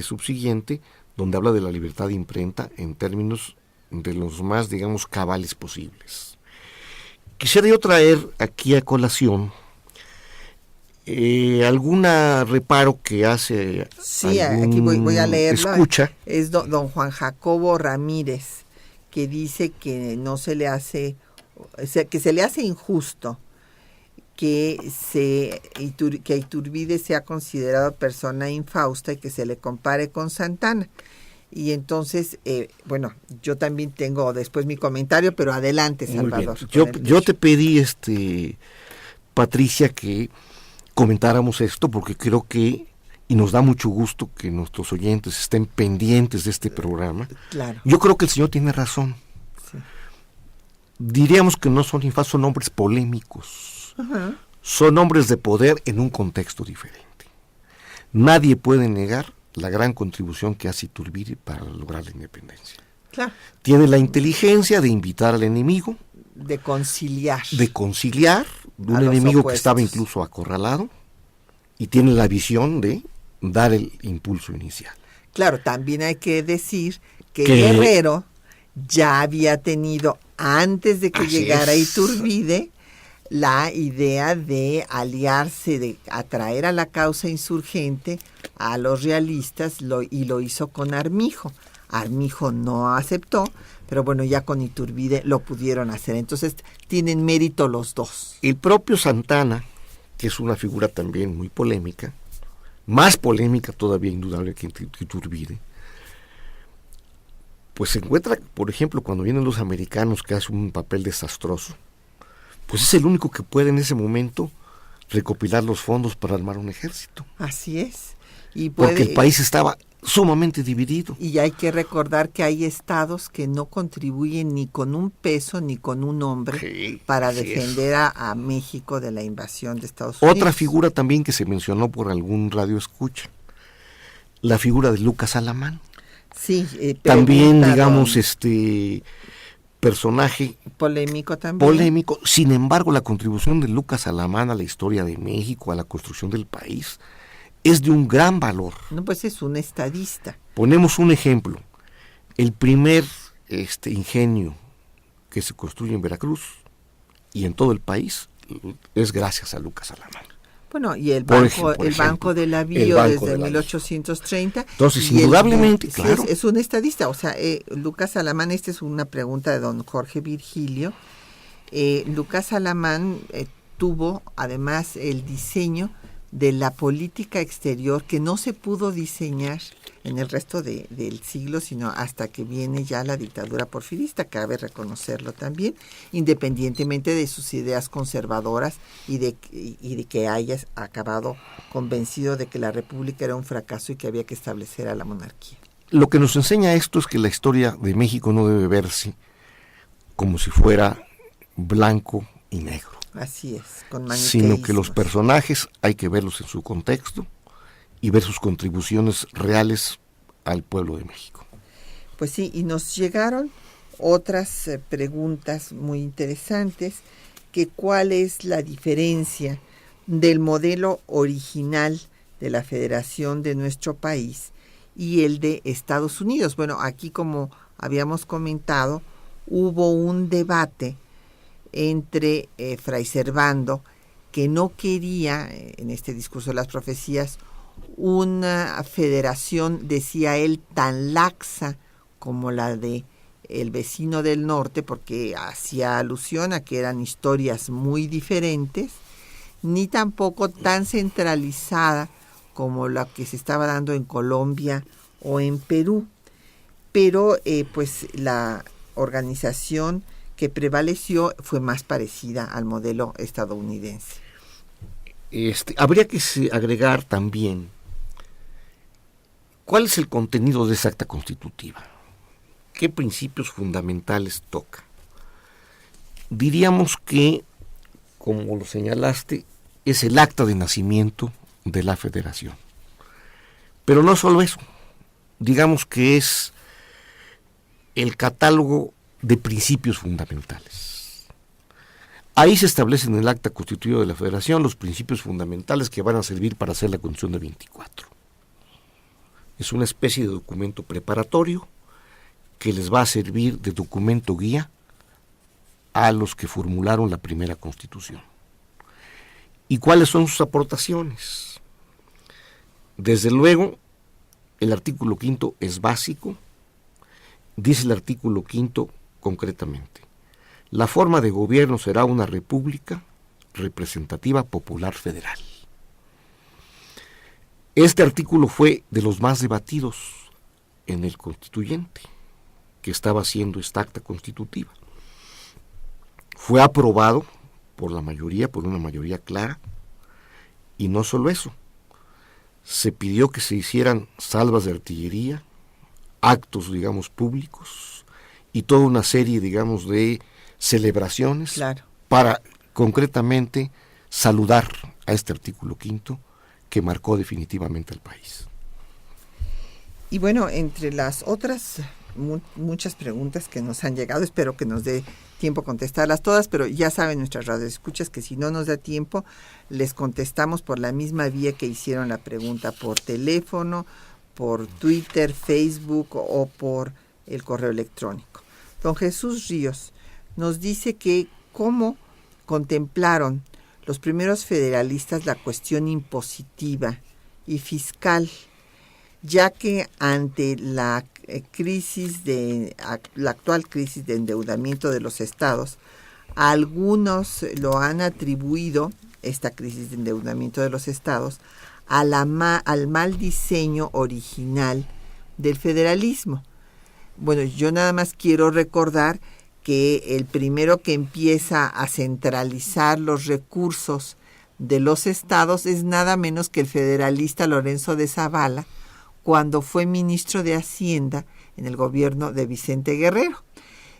subsiguiente, donde habla de la libertad de imprenta en términos de los más, digamos, cabales posibles. Quisiera yo traer aquí a colación algún reparo que hace aquí voy a leerlo. Escucha. Es don Juan Jacobo Ramírez, que dice que no se le hace, que se le hace injusto que Iturbide sea considerado persona infausta y que se le compare con Santana. Y entonces, bueno, yo también tengo después mi comentario, pero adelante, Salvador. Yo te pedí, Patricia, que comentáramos esto porque creo que, y nos da mucho gusto que nuestros oyentes estén pendientes de este programa. Claro. Yo creo que el señor tiene razón. Sí. Diríamos que no son infautos, son hombres polémicos. Uh-huh. Son hombres de poder en un contexto diferente. Nadie puede negar la gran contribución que hace Iturbide para lograr la independencia. Claro. Tiene la inteligencia de invitar al enemigo, de conciliar, de un enemigo que estaba incluso acorralado, y tiene la visión de dar el impulso inicial. Claro, también hay que decir que Guerrero ya había tenido, antes de que llegara Iturbide, la idea de aliarse, de atraer a la causa insurgente a los realistas, y lo hizo con Armijo. Armijo no aceptó, pero bueno, ya con Iturbide lo pudieron hacer. Entonces tienen mérito los dos. El propio Santana, que es una figura también muy polémica, más polémica todavía indudable que Iturbide, pues se encuentra, por ejemplo, cuando vienen los americanos, que hacen un papel desastroso, pues es el único que puede en ese momento recopilar los fondos para armar un ejército. Así es. Y porque el país estaba sumamente dividido. Y hay que recordar que hay estados que no contribuyen ni con un peso ni con un hombre para defender a México de la invasión de Estados Unidos. Otra figura también que se mencionó por algún radio escucha, la figura de Lucas Alamán. Sí, también, digamos, personaje polémico también. Polémico. Sin embargo, la contribución de Lucas Alamán a la historia de México, a la construcción del país, es de un gran valor. No, pues es un estadista. Ponemos un ejemplo. El primer ingenio que se construye en Veracruz y en todo el país es gracias a Lucas Alamán. Bueno, y el Banco del Avío desde 1830. Entonces, indudablemente, claro. Es un estadista. O sea, Lucas Alamán, esta es una pregunta de don Jorge Virgilio. Lucas Alamán tuvo, además, el diseño de la política exterior que no se pudo diseñar en el resto del siglo, sino hasta que viene ya la dictadura porfirista, cabe reconocerlo también, independientemente de sus ideas conservadoras y de que hayas acabado convencido de que la república era un fracaso y que había que establecer a la monarquía. Lo que nos enseña esto es que la historia de México no debe verse como si fuera blanco y negro. Así es, con maniqueísmos. Sino que los personajes hay que verlos en su contexto y ver sus contribuciones reales al pueblo de México. Pues sí, y nos llegaron otras preguntas muy interesantes, que cuál es la diferencia del modelo original de la federación de nuestro país y el de Estados Unidos. Bueno, aquí, como habíamos comentado, hubo un debate entre Fray Servando, que no quería, en este discurso de las profecías, una federación, decía él, tan laxa como la de el vecino del norte, porque hacía alusión a que eran historias muy diferentes, ni tampoco tan centralizada como la que se estaba dando en Colombia o en Perú. Pero pues la organización que prevaleció fue más parecida al modelo estadounidense. Habría que agregar también cuál es el contenido de esa acta constitutiva, qué principios fundamentales toca. Diríamos que, como lo señalaste, es el acta de nacimiento de la federación. Pero no solo eso, digamos que es el catálogo de principios fundamentales. Ahí se establecen en el acta constitutiva de la federación los principios fundamentales que van a servir para hacer la Constitución de 24. Es una especie de documento preparatorio que les va a servir de documento guía a los que formularon la primera Constitución. ¿Y cuáles son sus aportaciones? Desde luego, el artículo 5 es básico. Dice el artículo 5 concretamente: la forma de gobierno será una república representativa popular federal. Este artículo fue de los más debatidos en el constituyente, que estaba haciendo esta acta constitutiva. Fue aprobado por la mayoría, por una mayoría clara, y no solo eso, se pidió que se hicieran salvas de artillería, actos, digamos, públicos, y toda una serie, digamos, de celebraciones, claro, para concretamente saludar a este artículo 5 que marcó definitivamente al país. Y bueno, entre las otras muchas preguntas que nos han llegado, espero que nos dé tiempo a contestarlas todas, pero ya saben nuestras radioescuchas que si no nos da tiempo, les contestamos por la misma vía que hicieron la pregunta, por teléfono, por Twitter, Facebook o por el correo electrónico. Don Jesús Ríos nos dice que cómo contemplaron los primeros federalistas la cuestión impositiva y fiscal, ya que ante la la actual crisis de endeudamiento de los estados, algunos lo han atribuido, esta crisis de endeudamiento de los estados, al mal diseño original del federalismo. Bueno, yo nada más quiero recordar que el primero que empieza a centralizar los recursos de los estados es nada menos que el federalista Lorenzo de Zavala, cuando fue ministro de Hacienda en el gobierno de Vicente Guerrero.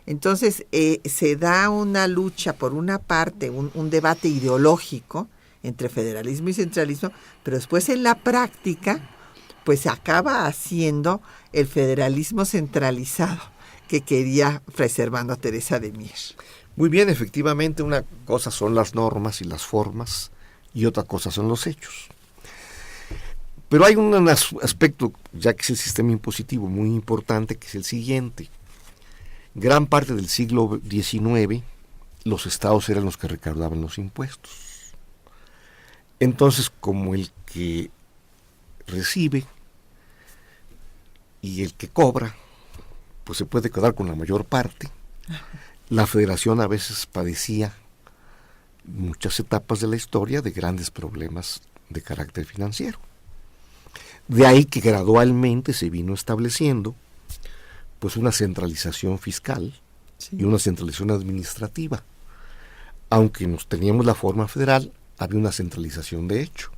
Entonces, se da una lucha, por una parte, un debate ideológico entre federalismo y centralismo, pero después en la práctica, pues se acaba haciendo el federalismo centralizado que quería Fray Servando Teresa de Mier. Muy bien, efectivamente, una cosa son las normas y las formas y otra cosa son los hechos. Pero hay un aspecto, ya que es el sistema impositivo, muy importante, que es el siguiente. Gran parte del siglo XIX, los estados eran los que recaudaban los impuestos. Entonces, como el que recibe y el que cobra, pues se puede quedar con la mayor parte, la federación a veces padecía muchas etapas de la historia de grandes problemas de carácter financiero. De ahí que gradualmente se vino estableciendo pues una centralización fiscal, sí, y una centralización administrativa. Aunque nos teníamos la forma federal, había una centralización de hecho.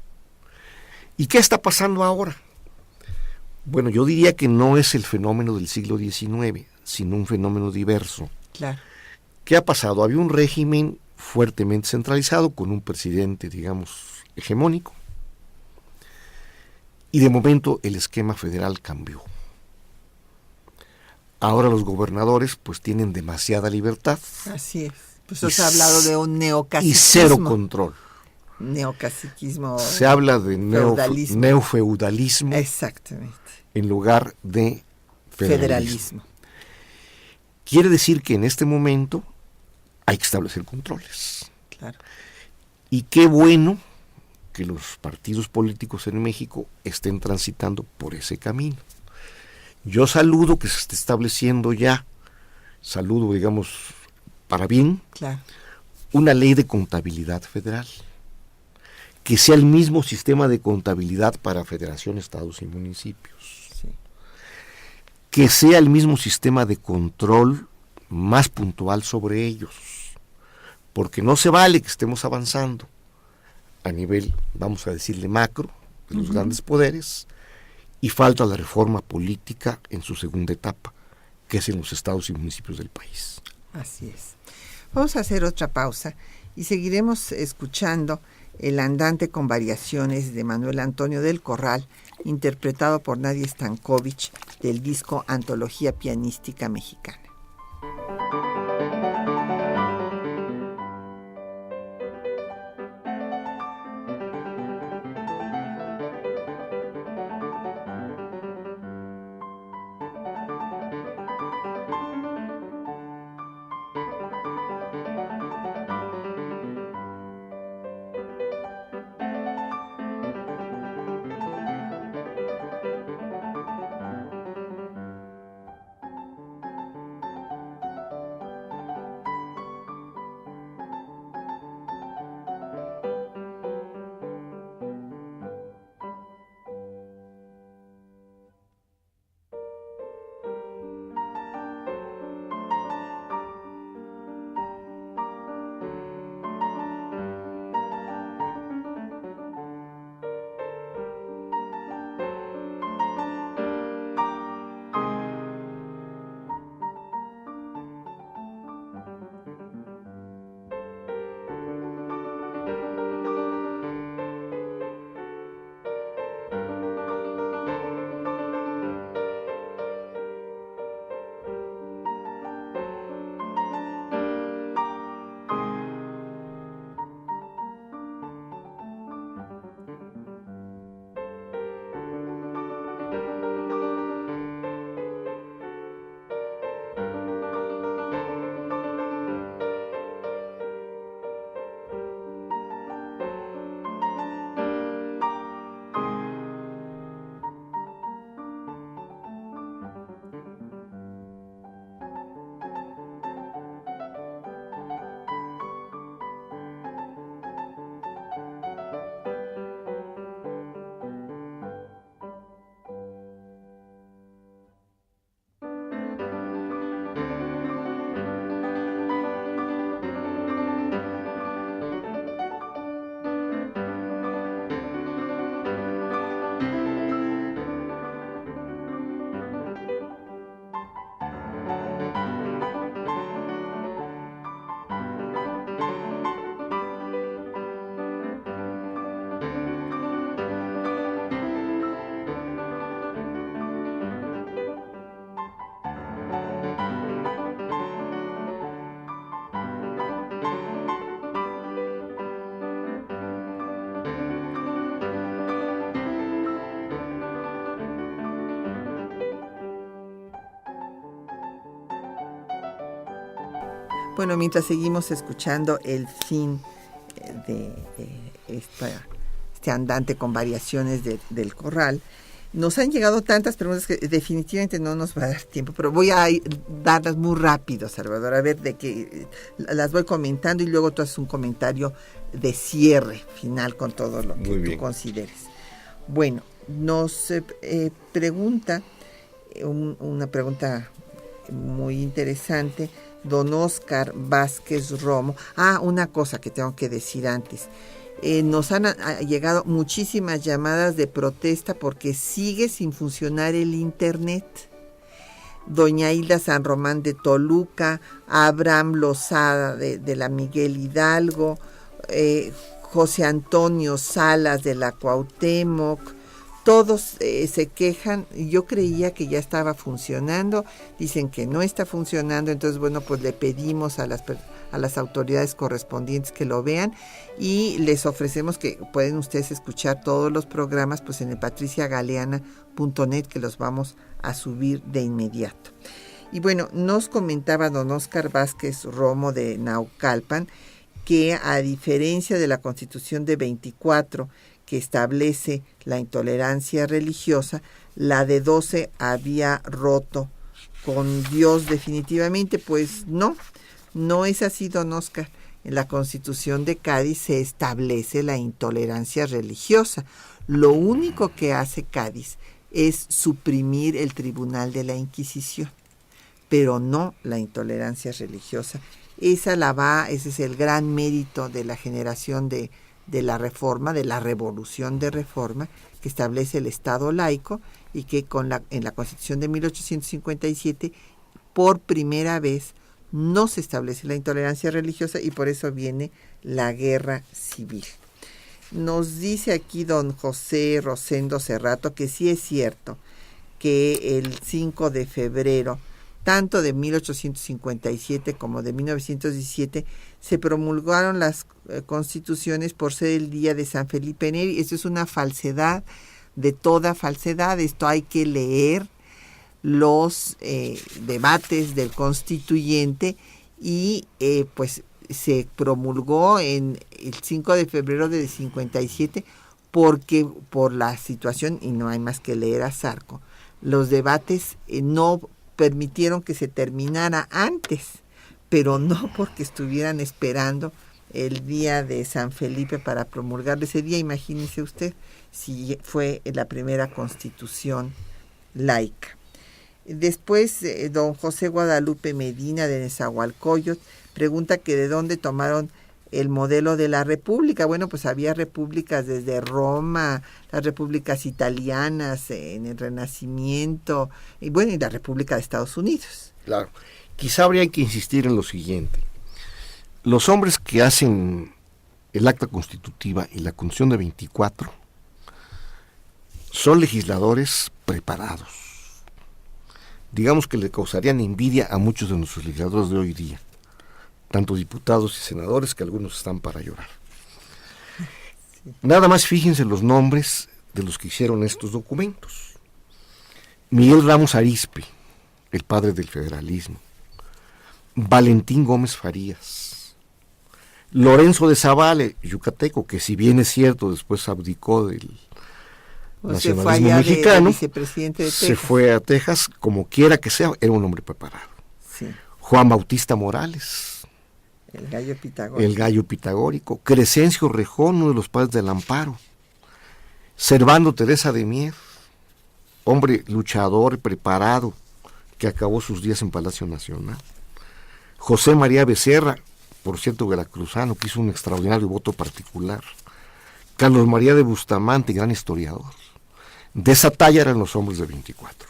¿Y qué está pasando ahora? Bueno, yo diría que no es el fenómeno del siglo XIX, sino un fenómeno diverso. Claro. ¿Qué ha pasado? Había un régimen fuertemente centralizado con un presidente, digamos, hegemónico, y de momento el esquema federal cambió. Ahora los gobernadores pues tienen demasiada libertad. Así es. Pues se ha hablado de un neocaciquismo. Y cero control. Neocaciquismo. Se habla de neofeudalismo. Exactamente. En lugar de federalismo. Quiere decir que en este momento hay que establecer controles. Claro. Y qué bueno que los partidos políticos en México estén transitando por ese camino. Yo saludo que se esté estableciendo ya, saludo, digamos, para bien, claro, una ley de contabilidad federal, que sea el mismo sistema de contabilidad para federación, estados y municipios, sí, que sea el mismo sistema de control más puntual sobre ellos, porque no se vale que estemos avanzando a nivel, vamos a decirle, macro, de los grandes poderes, y falta la reforma política en su segunda etapa, que es en los estados y municipios del país. Así es. Vamos a hacer otra pausa y seguiremos escuchando El andante con variaciones de Manuel Antonio del Corral, interpretado por Nadia Stankovic, del disco Antología Pianística Mexicana. Bueno, mientras seguimos escuchando el fin de este andante con variaciones del corral, nos han llegado tantas preguntas que definitivamente no nos va a dar tiempo, pero voy a darlas muy rápido, Salvador, a ver de qué las voy comentando y luego tú haces un comentario de cierre final con todo lo que tú consideres. Bueno, nos pregunta una pregunta muy interesante don Oscar Vázquez Romo. Una cosa que tengo que decir antes. Nos han llegado muchísimas llamadas de protesta porque sigue sin funcionar el internet. Doña Hilda San Román de Toluca, Abraham Lozada de la Miguel Hidalgo, José Antonio Salas de la Cuauhtémoc, todos se quejan. Yo creía que ya estaba funcionando, dicen que no está funcionando, entonces bueno, pues le pedimos a las autoridades correspondientes que lo vean y les ofrecemos que pueden ustedes escuchar todos los programas pues en el patriciagaleana.net, que los vamos a subir de inmediato. Y bueno, nos comentaba don Oscar Vázquez Romo de Naucalpan que a diferencia de la Constitución de 24 que establece la intolerancia religiosa, la de 12 había roto con Dios definitivamente. Pues no es así, don Oscar. En la Constitución de Cádiz se establece la intolerancia religiosa. Lo único que hace Cádiz es suprimir el Tribunal de la Inquisición, pero no la intolerancia religiosa. Ese es el gran mérito de la generación de la Reforma, de la Revolución de Reforma, que establece el Estado laico y que en la Constitución de 1857 por primera vez no se establece la intolerancia religiosa y por eso viene la guerra civil. Nos dice aquí don José Rosendo Cerrato que sí es cierto que el 5 de febrero, tanto de 1857 como de 1917, se promulgaron las constituciones por ser el día de San Felipe Neri. Esto es una falsedad de toda falsedad. Esto hay que leer los debates del constituyente y pues se promulgó en el 5 de febrero de 57 porque por la situación, y no hay más que leer a Zarco, los debates no permitieron que se terminara antes, pero no porque estuvieran esperando el día de San Felipe para promulgar ese día. Imagínese usted si fue la primera constitución laica. Después, don José Guadalupe Medina de Nezahualcóyotl pregunta que de dónde tomaron el modelo de la república. Bueno, pues había repúblicas desde Roma, las repúblicas italianas en el Renacimiento, y bueno, y la República de Estados Unidos. Claro. Quizá habría que insistir en lo siguiente. Los hombres que hacen el acta constitutiva y la Constitución de 24 son legisladores preparados. Digamos que le causarían envidia a muchos de nuestros legisladores de hoy día, tanto diputados y senadores, que algunos están para llorar. Sí. Nada más fíjense los nombres de los que hicieron estos documentos. Miguel Ramos Arizpe, el padre del federalismo. Valentín Gómez Farías. Lorenzo de Zavala, yucateco, que si bien es cierto, después abdicó del nacionalismo mexicano, se fue a Texas, como quiera que sea, era un hombre preparado. Sí. Juan Bautista Morales, el gallo pitagórico. Crescencio Rejón, uno de los padres del amparo. Servando Teresa de Mier, hombre luchador, preparado, que acabó sus días en Palacio Nacional. José María Becerra, por cierto veracruzano, que hizo un extraordinario voto particular. Carlos María de Bustamante, gran historiador. De esa talla eran los hombres de 24.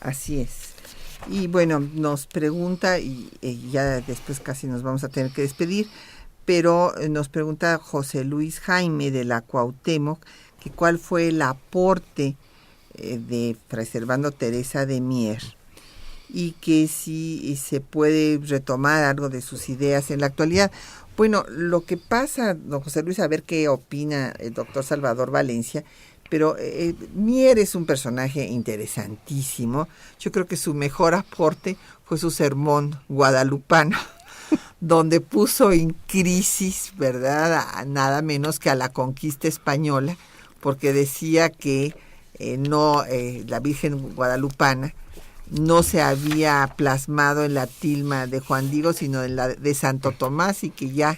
Así es. Y bueno, nos pregunta, y ya después casi nos vamos a tener que despedir, pero nos pregunta José Luis Jaime de la Cuauhtémoc, que cuál fue el aporte de Fray Servando Teresa de Mier, y que si se puede retomar algo de sus ideas en la actualidad. Bueno, lo que pasa, don José Luis, a ver qué opina el doctor Salvador Valencia, pero Mier es un personaje interesantísimo. Yo creo que su mejor aporte fue su sermón guadalupano, donde puso en crisis, ¿verdad?, nada menos que a la conquista española, porque decía que la Virgen guadalupana no se había plasmado en la tilma de Juan Diego, sino en la de Santo Tomás, y que ya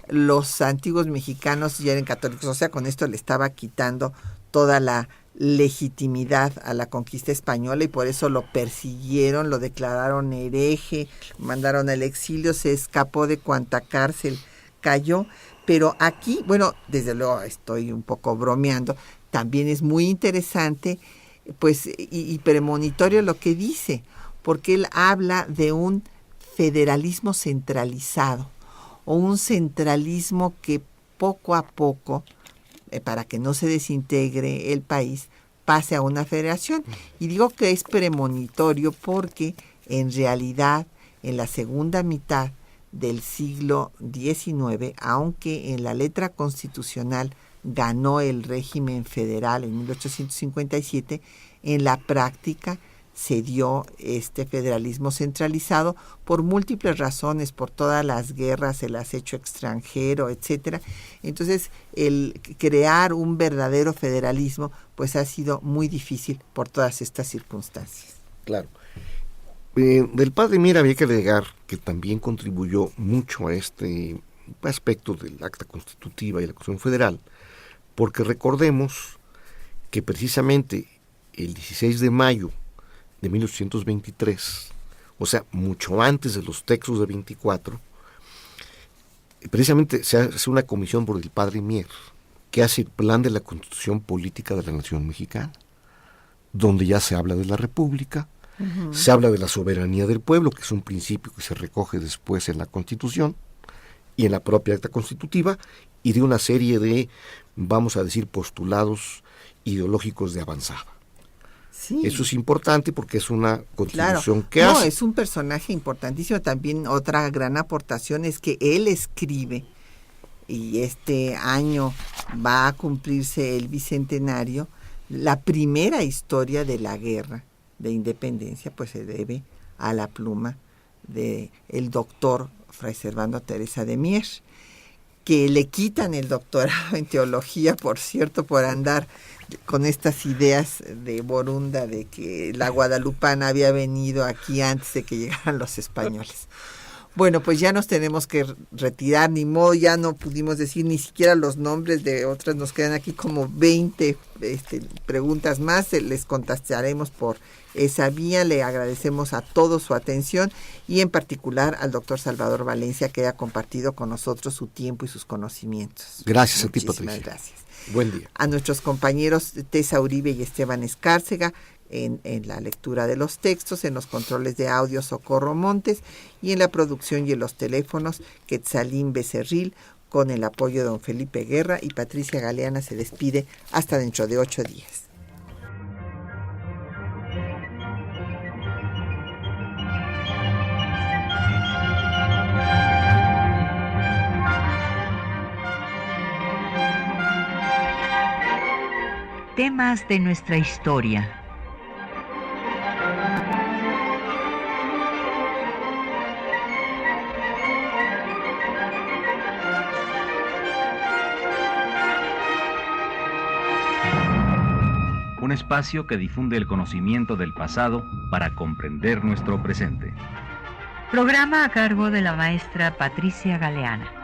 los antiguos mexicanos ya eran católicos. O sea, con esto le estaba quitando toda la legitimidad a la conquista española, y por eso lo persiguieron, lo declararon hereje, mandaron al exilio, se escapó de cuanta cárcel cayó. Pero aquí, bueno, desde luego estoy un poco bromeando, también es muy interesante, pues, y premonitorio lo que dice, porque él habla de un federalismo centralizado, o un centralismo que poco a poco, para que no se desintegre el país, pase a una federación. Y digo que es premonitorio porque en realidad en la segunda mitad del siglo XIX, aunque en la letra constitucional ganó el régimen federal en 1857, en la práctica se dio este federalismo centralizado por múltiples razones, por todas las guerras, el acecho extranjero, etcétera. Entonces, el crear un verdadero federalismo pues ha sido muy difícil por todas estas circunstancias. Claro. Del padre Mier había que agregar que también contribuyó mucho a este aspecto del acta constitutiva y la Constitución Federal, porque recordemos que precisamente el 16 de mayo de 1823, o sea, mucho antes de los textos de 24, precisamente se hace una comisión por el padre Mier, que hace el plan de la Constitución Política de la Nación Mexicana, donde ya se habla de la República, se habla de la soberanía del pueblo, que es un principio que se recoge después en la Constitución y en la propia acta constitutiva, y de una serie de, vamos a decir, postulados ideológicos de avanzada. Sí. Eso es importante porque es una contribución Claro. que hace. No, es un personaje importantísimo. También otra gran aportación es que él escribe, y este año va a cumplirse el bicentenario, la primera historia de la guerra de independencia, pues se debe a la pluma de el doctor Fray Servando Teresa de Mier, que le quitan el doctorado en teología, por cierto, por andar con estas ideas de Borunda de que la guadalupana había venido aquí antes de que llegaran los españoles. Bueno, pues ya nos tenemos que retirar, ni modo, ya no pudimos decir ni siquiera los nombres de otras, nos quedan aquí como 20 preguntas más, les contestaremos por esa vía. Le agradecemos a todos su atención y en particular al doctor Salvador Valencia, que haya compartido con nosotros su tiempo y sus conocimientos. Gracias a ti, Muchísimas Patricia. gracias. Buen día. A nuestros compañeros Tessa Uribe y Esteban Escárcega en la lectura de los textos, en los controles de audio Socorro Montes y en la producción y en los teléfonos Quetzalín Becerril, con el apoyo de don Felipe Guerra, y Patricia Galeana se despide hasta dentro de 8 días. Temas de nuestra historia. Un espacio que difunde el conocimiento del pasado para comprender nuestro presente. Programa a cargo de la maestra Patricia Galeana.